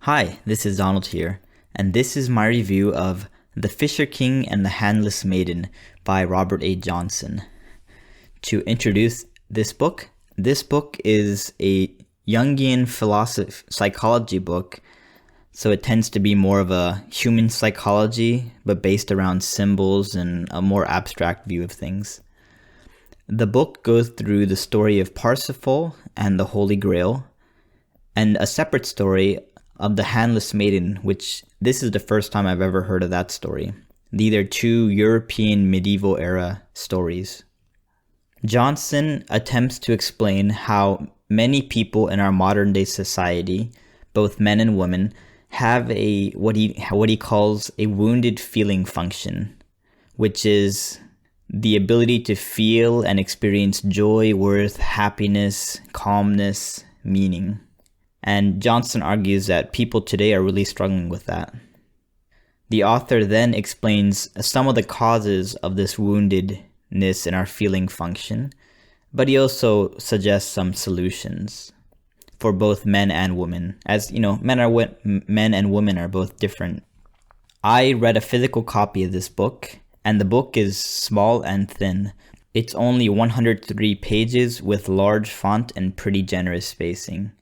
Hi, this is Donald here, and this is my review of The Fisher King and the Handless Maiden by Robert A. Johnson. To introduce this book is a Jungian psychology book, so it tends to be more of a human psychology, but based around symbols and a more abstract view of things. The book goes through the story of Parsifal and the Holy Grail, and a separate story of the Handless Maiden, which this is the first time I've ever heard of that story. These are two European medieval era stories. Johnson attempts to explain how many people in our modern day society, both men and women, have a what he calls a wounded feeling function, which is the ability to feel and experience joy, worth, happiness, calmness, meaning. And Johnson argues that people today are really struggling with that. The author then explains some of the causes of this woundedness in our feeling function, but he also suggests some solutions for both men and women. As you know, men and women are both different. I read a physical copy of this book, and the book is small and thin. It's only 103 pages with large font and pretty generous spacing.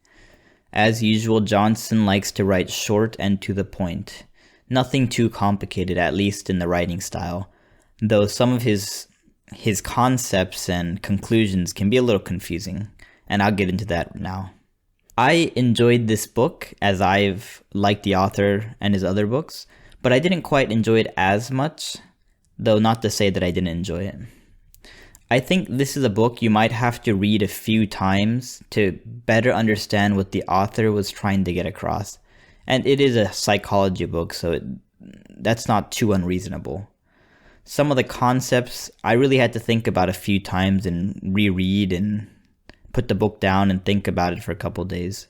As usual, Johnson likes to write short and to the point. Nothing too complicated, at least in the writing style, though some of his concepts and conclusions can be a little confusing, and I'll get into that now. I enjoyed this book as I've liked the author and his other books, but I didn't quite enjoy it as much, though not to say that I didn't enjoy it. I think this is a book you might have to read a few times to better understand what the author was trying to get across. And it is a psychology book, so that's not too unreasonable. Some of the concepts I really had to think about a few times and reread and put the book down and think about it for a couple days.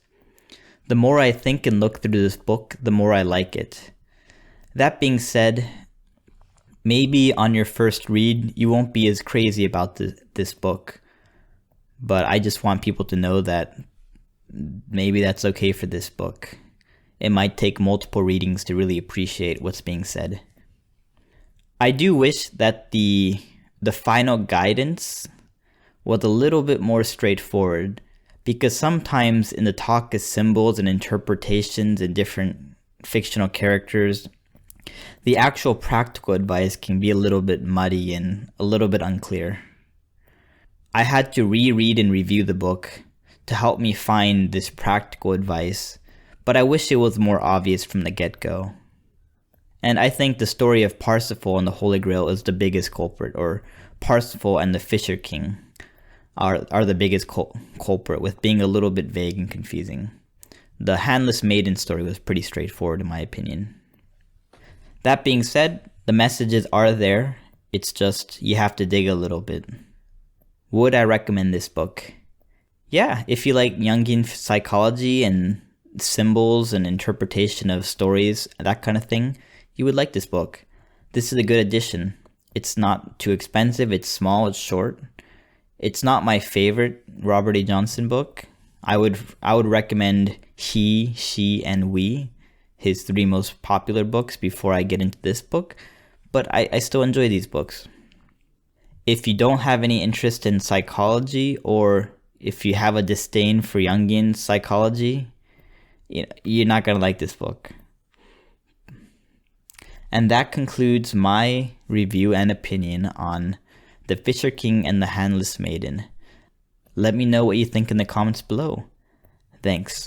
The more I think and look through this book, the more I like it. That being said, maybe on your first read, you won't be as crazy about this book, but I just want people to know that maybe that's okay for this book. It might take multiple readings to really appreciate what's being said. I do wish that the final guidance was a little bit more straightforward, because sometimes in the talk of symbols and interpretations and different fictional characters, the actual practical advice can be a little bit muddy and a little bit unclear. I had to reread and review the book to help me find this practical advice, but I wish it was more obvious from the get-go. And I think the story of Parsifal and the Holy Grail is the biggest culprit, or Parsifal and the Fisher King are the biggest culprit, with being a little bit vague and confusing. The Handless Maiden story was pretty straightforward in my opinion. That being said, the messages are there. It's just you have to dig a little bit. Would I recommend this book? Yeah, if you like Jungian psychology and symbols and interpretation of stories, that kind of thing, you would like this book. This is a good addition. It's not too expensive, it's small, it's short. It's not my favorite Robert A. Johnson book. I would recommend He, She, and We, his three most popular books, before I get into this book, but I still enjoy these books. If you don't have any interest in psychology, or if you have a disdain for Jungian psychology, you're not going to like this book. And that concludes my review and opinion on The Fisher King and the Handless Maiden. Let me know what you think in the comments below. Thanks.